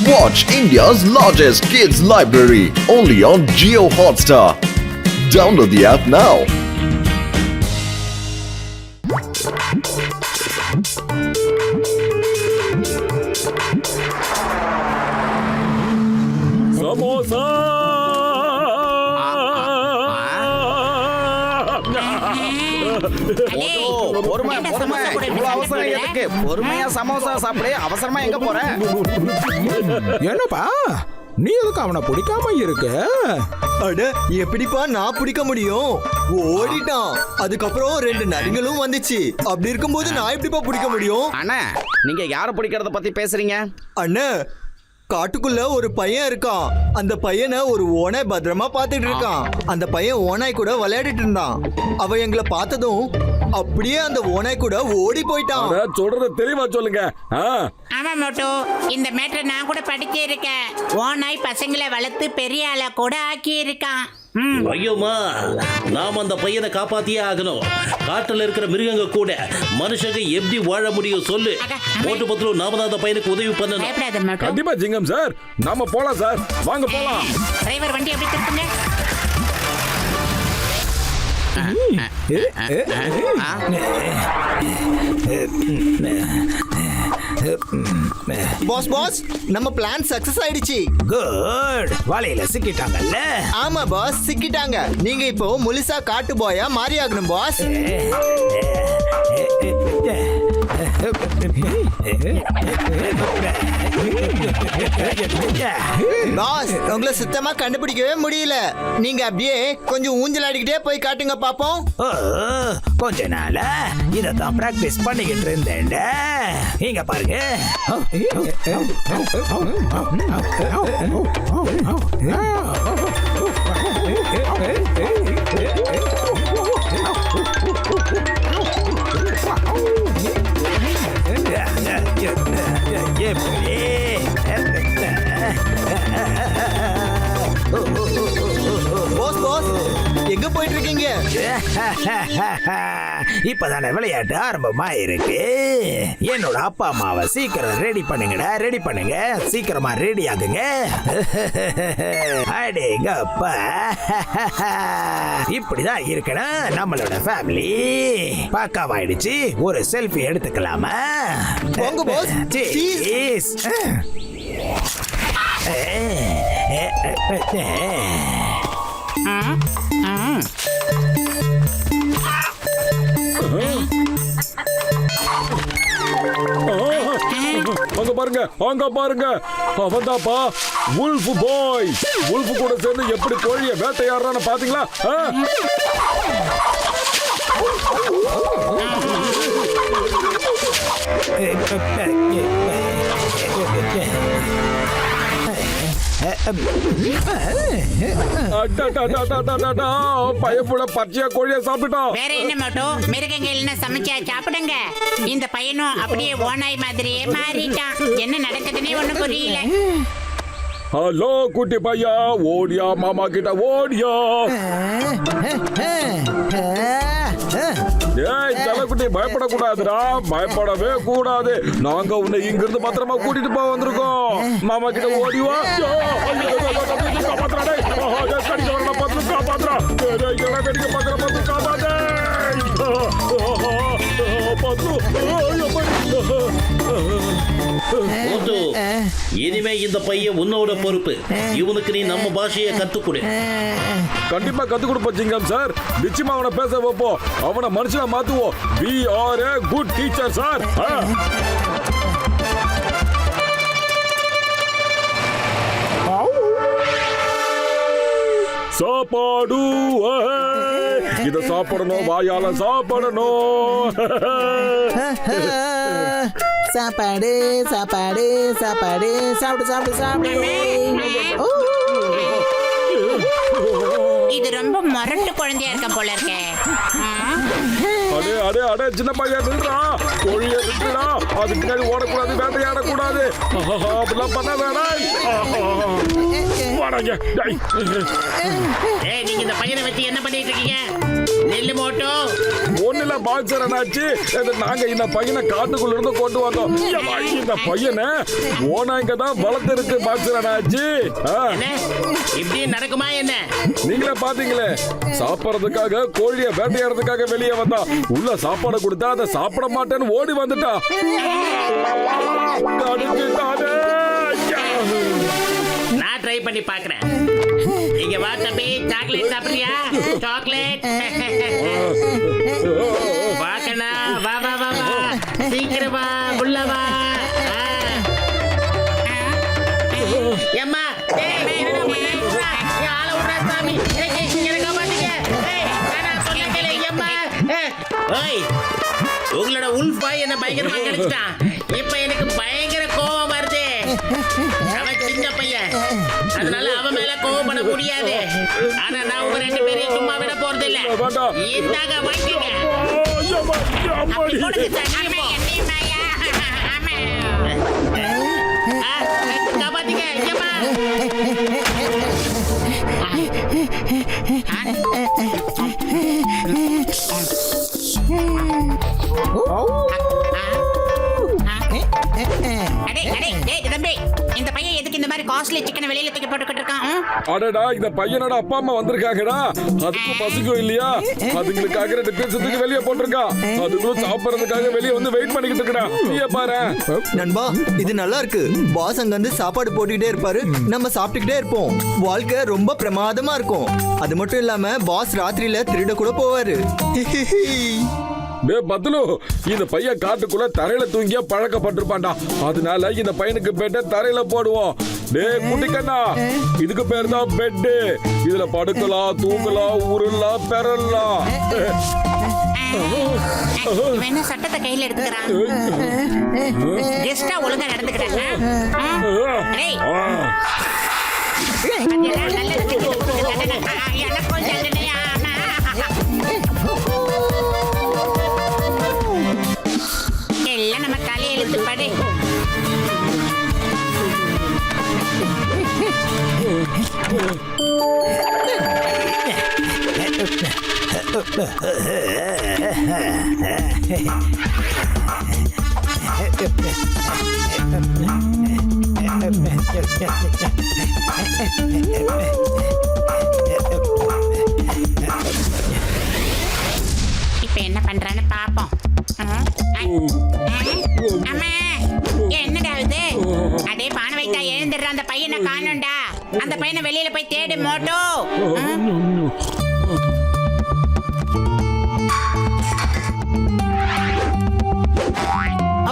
Watch India's largest kids library only on Jio Hotstar. Download the app now. Samosa! பொறுமையா சமோசா சாப்பிடு. அவசரமா எங்க போற? என்னப்பா நீ எதுக்கு அவனை பிடிக்காம இருக்க? அட எப்படிப்பா நான் பிடிக்க முடியும்? ஓடிட்டான். அதுக்கப்புறம் 2 நரிங்களும் வந்துச்சு. அப்படி இருக்கும்போது நான் எப்படிப்பா பிடிக்க முடியும்? அண்ணா, நீங்க யார பிடிக்கிறத பத்தி பேசுறீங்க? அண்ணா, காட்டுக்குள்ள ஒரு பையன் இருக்கான். அந்த பையனை ஒரு ஓனாய் பத்திரமா பாத்துட்டு இருக்கான். அந்த பையன் ஓனாய் கூட விளையாடிட்டு இருந்தான். அவ எங்களை பார்த்ததும் அப்படியே அந்த ஓனாய் கூட ஓடி போயிட்டான். சொல்றது தெளிவா சொல்லுங்க. ஆமா மோட்டோ, இந்த மேட்டரை நான் கூட படிச்சு இருக்கேன். ஓனாய் பசங்களை வளர்த்து பெரிய ஆளா கூட ஆக்கி இருக்கான். ஐயோமா, நாம அந்த பையனை காப்பாத்தியே ஆகணும். காட்டுல இருக்கிற மிருகங்க கூட மனுஷங்க எப்படி வாழ முடியும் சொல்லு. மோட்டு பத்திரம் நாம தான் அந்த பையனுக்கு உதவி பண்ணணும். கண்டிப்பா ஜிங்கம் சார், நாம போலாம் சார். வாங்க போலாம். டிரைவர் வண்டி எப்படி திருப்புங்க? பாஸ் பாஸ், நம்ம பிளான் சக்சஸ் ஆயிடுச்சு. குட், வலையில சிக்கிட்டாங்கல்ல? ஆமா பாஸ், சிக்கிட்டாங்க. நீங்க இப்போ முழுசா காட்டு பாயா மாறி ஆகணும் பாஸ். பாஸ், உங்களை சுத்தமா கண்டுபிடிக்கவே முடியல. நீங்க அப்படியே கொஞ்சம் ஊஞ்சல் ஆடிக்கிட்டே போய் காட்டுங்க பாப்போம். கொஞ்ச நாளா இதத்தான் பிராக்டிஸ் பண்ணிக்கிட்டு இருந்தேன். இங்க பாருங்க. பாஸ் பாஸ், எங்க போயிட்டு இருக்கீங்க? இப்பதானே விளையாட்டு ஆரம்பமா இருக்கு. என்னோட அப்பா அம்மாவை சீக்கிரம் ரெடி பண்ணுங்கடா, ரெடி பண்ணுங்க, சீக்கிரமா ரெடி ஆகுங்க. அடேங்கப்பா, இப்படிதான் இருக்கணும் நம்மளோட ஃபேமிலி. பக்காவாயிடுச்சு. ஒரு செல்ஃபி எடுத்துக்கலாமா? போங்க பாஸ். Cheers. அங்க பாருங்க, அங்க பாருங்க, அவன்தாப்பா வுல்ஃப் பாய். வுல்ஃப் கூட சேர்ந்து எப்படி கோழியை வேட்டையாடுறான்னு பாத்தீங்களா? பயப்புல பச்சையா கோழியை சாப்பிட்டோம். வேற என்ன மோட்டோ, மிருகங்கள் என்ன சமைச்சா சாப்பிடுங்க. இந்த பையனும் அப்படியே ஓனாய் மாதிரியே மாறிட்டான். என்ன நடக்குதுன்னே ஒண்ணும் புரியல. ஹலோ குட்டி பையா, ஓடியா மாமா கிட்ட ஓடியா. ஏய் தலைக்குட்டி, பயப்படக்கூடாதுடா, பயப்படவே கூடாது. நாங்க உன்னை இங்கிருந்து பத்திரமா கூட்டிட்டு போக வந்திருக்கோம். மாமா கிட்ட ஓடிவா. இனிமே இந்த பையன் உன்னோட பொறுப்பு. இவனுக்கு நீ நம்ம பாஷையை கத்துக்கொடு. கண்டிப்பா கத்து கொடுப்போம் ஜிங்கம் சார். நிச்சயமா அவனை பேச வைப்போம். அவனை மனுஷனா மாத்துவோம். We are a good teacher sir. சாப்பாடு இத சாப்பிடணும், வாயால சாப்பிடணும். சாப்பாடு சாப்பாடு சாப்பாடு சாப்பிடு சாப்பிடு சாப்பிடு. இது ரொம்ப மொரட்டு குழந்தையா இருக்க போல இருக்கே. அடே அடே அடே, சின்ன பையன் நின்றா, கோழியை நின்றா. அது பின்னாடி ஓடக்கூடாது, வேட்டையாடக்கூடாது. அப்படிலாம் பண்ண வேணாம். வாடாங்க. டேய். ஏய் நீங்க இந்த பையனை வச்சு என்ன பண்ணிட்டு இருக்கீங்க? நெல்லு மோட்டோ. ஒண்ணுல பாக்ஸர் என்னாச்சு? நாங்க இந்த பையனை காட்டுக்குள்ள இருந்து கொண்டு வந்தோம். ஏம்மா, இந்த பையனை ஓனாய்ங்க தான் வளர்த்திருக்கு. பாக்ஸர் என்னாச்சு? என்ன இப்படி நடக்குமா என்ன? நீங்களே பாத்தீங்களே, சாப்பிடறதுக்காக கோழிய வேட்டையாடுறதுக்காக வெளியே வந்தா, உள்ள சாப்பாடு கொடுத்தா அதை சாப்பிட மாட்டேன்னு ஓடி வந்துட்டா. கடிச்சிட்டானே. நான் ட்ரை பண்ணி பாக்குறேன். இங்க வா தம்பி, சாக்லேட் சாப்பிடுறியா? சாக்லேட். வாக்கண்ணா, வா வா வா வா, சீக்கிரம் வா, உள்ள வா. எம்மா, ஆள விடுறா சாமி. உங்களோட உல்ஃப் பாய் என்ன பயங்கரமா கிடைச்சிட்டான். இப்ப எனக்கு பயங்கர கோவம் வருது. அவன் சின்ன பையன், அதனால அவன் மேல கோவம் பண்ண முடியாது. ஆனா நான் உங்க 2 பேரையும் சும்மா விட போறது இல்ல. இந்தாங்க வாங்கிக்கங்க. அப்படி போடுங்க சார், நீங்க போ. காப்பாத்துங்க. ஐயம்மா. இந்த பையன் எதுக்கு இந்த மாதிரி காஸ்ட்லி சிக்கனை வெளியில தூக்கி போட்டுக்கிட்டு இருக்கான்? அடடா, இந்த பையனோட அப்பா அம்மா வந்திருக்காங்கடா. அதுக்கும் பசிக்கும் இல்லையா? அதுங்களுக்காக 2 பீஸ் வெளியே போட்டிருக்கா. அதுங்களும் சாப்பிடறதுக்காக வெளியே வந்து வெயிட் பண்ணிக்கிட்டு இருக்கா. நீயே பாரு. நண்பா, இது நல்லா இருக்கு. பாஸ் அங்க வந்து சாப்பாடு போட்டுக்கிட்டே இருப்பாரு, நம்ம சாப்பிட்டுக்கிட்டே இருப்போம். வாழ்க்கை ரொம்ப பிரமாதமா இருக்கும். அது மட்டும் இல்லாம பாஸ் ராத்திரியில திருட கூட போவாரு. டே பத்லு, இந்த பையன் காட்டுக்குள்ள தரையில தூங்கியா பழக்கப்பட்டிருப்பான்டா. அதனால இந்த பையனுக்கு பெட்ட தரையில போடுவோம். டே குட்டிக்கண்ணா, இதுக்கு பேர் தான் பெட்டு. இதுல படுக்கலாம், தூங்கலாம், உருளலாம், பெறலாம். என்ன சட்டத்தை கையில எடுத்துக்கிறான்? கெஸ்டா ஒழுங்கா நடந்துக்கிறாங்க. எல்லாம் நம்ம தலையை எழுத்து படு. இப்ப என்ன பண்றான்னு பாப்போம். என்னடா இது? அடே பானை வைத்தா எழுந்துடுற, அந்த பையனை காணோம்டா. அந்த பையனை வெளியில போய் தேடு மோட்டோ.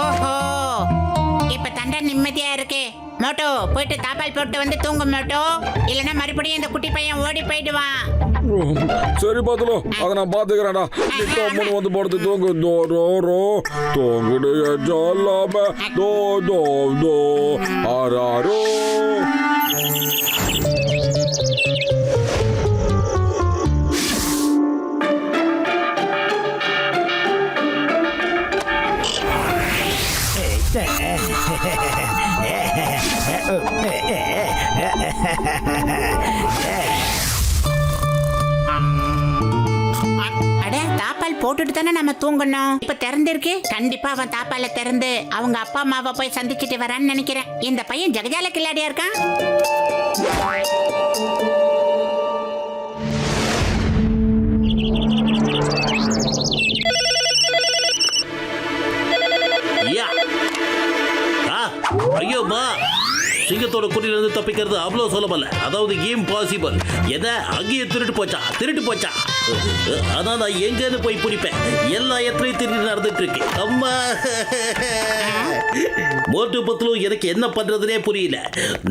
ஓஹோ, இப்ப தண்டை நிம்மதியா இருக்கு. மோட்டோ போயிட்டு தாப்பால் போட்டு வந்து தூங்கு மோட்டோ, இல்லைன்னா மறுபடியும் இந்த குட்டி பையன் ஓடி போயிடுவான். சரி பத்லு, அதை நான் பாத்துக்கிறேன்டா. நீ வந்து போடுறது தூங்கு. தோரோ தூங்குடு ஜாலாம தோ தோ தோ ஆராரோ. அட, தாப்பால் போட்டுட்டு தானே நம்ம தூங்கணும். இப்ப திறந்திருக்கு. கண்டிப்பா அவன் தாப்பால திறந்து அவங்க அப்பா அம்மாவை போய் சந்திச்சுட்டு வரான்னு நினைக்கிறேன். இந்த பையன் ஜகஜால கில்லாடியா இருக்கான். ஐயோமா, சிங்கத்தோட குட்டில இருந்து தப்பிக்கிறது அவ்வளவு சுலபம். அதாவது இம்பாசிபிள். என்ன அங்கேயே திருட்டு போச்சா? ஆனா நான் எங்கன்னு போய் பிடிப்பேன். எல்லா இடத்துலயும் திருட்டு நடந்துட்டு இருக்கு. அம்மா மோட்டு பத்லு, எனக்கு என்ன பண்றதுனே புரியல.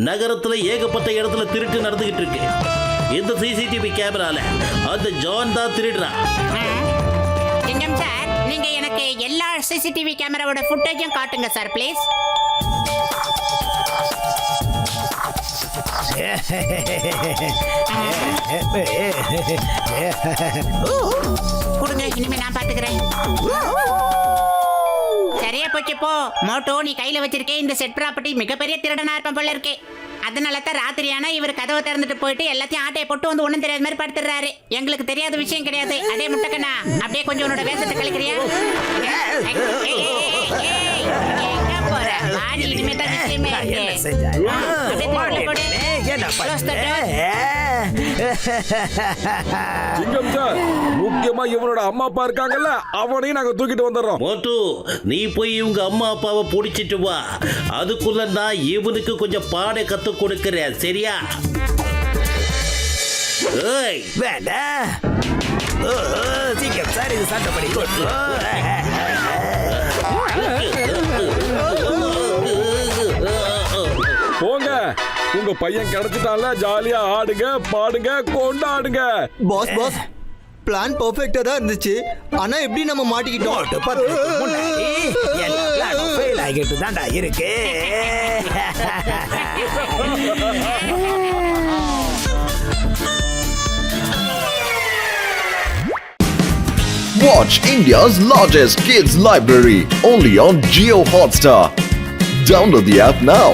நகரத்துல ஏகப்பட்ட இடத்துல திருட்டு நடந்துகிட்டு இருக்கு. இந்த சிசிடிவி கேமரால அந்த ஜான் தான் திருடுறான். சிங்கம் சார், நீங்க எனக்கு எல்லா சிசிடிவி கேமராவோட ஃபுட்டேஜும் காட்டுங்க சார் ப்ளீஸ். கொடுங்க, இனிமே நான் பாத்துக்கிறேன். சரியா போச்சு போ. மோட்டோ, நீ கையில வச்சிருக்கே இந்த செட் ப்ராப்பர்ட்டி மிகப்பெரிய திருடனா இருப்பான் போல இருக்கே. அதனால தான் ராத்திரி ஆனா இவர் கதவை திறந்துட்டு போயிட்டு எல்லாத்தையும் ஆட்டையை போட்டு வந்து ஒண்ணும் தெரியாத மாதிரி படுத்துறாரு. எங்களுக்கு தெரியாத விஷயம் கிடையாது. அதே முட்டக்கண்ணா அப்படியே கொஞ்சம் உன்னோட வேஷத்தை கழிக்கிறியா? எங்க போற? வாடி, இனிமே தான் விஷயமே நான் என்ன இருக்கு. செஞ்சேன்? அப்படியே திருப்பி போடு. என்ன Close the door. சிங்கம் சார், முக்கியமா இவனோட அம்மா அப்பா இருக்காங்கல்ல, அவனையும் நாங்க தூக்கிட்டு வந்துடுறோம். மோட்டு, நீ போய் இவங்க அம்மா அப்பாவை பிடிச்சிட்டு வா. அதுக்குள்ள நான் இவனுக்கு கொஞ்சம் பாட கத்து கொடுக்கிறேன், சரியா? ஏய், வேண்டாம். ஓ, சீக்கிரம் சார், இது சட்டப்படி கொண்டு வா. போங்க, உங்க பையன் கிடைச்சிட்டால, ஜாலியா ஆடுங்க, பாடுங்க, கொண்டாடுங்க. பாஸ் பாஸ் பிளான் பர்ஃபெக்ட்டா தான் இருந்துச்சு. ஆனா எப்படி நம்ம மாட்டிக்கிட்டோம்? போட்டு பத்துக்கு முன்னாடி எல்லா பிளானும் fail ஆகிட்டு தான்டா இருக்கு. Watch India's largest kids library only on Geo Hotstar. Download the app now.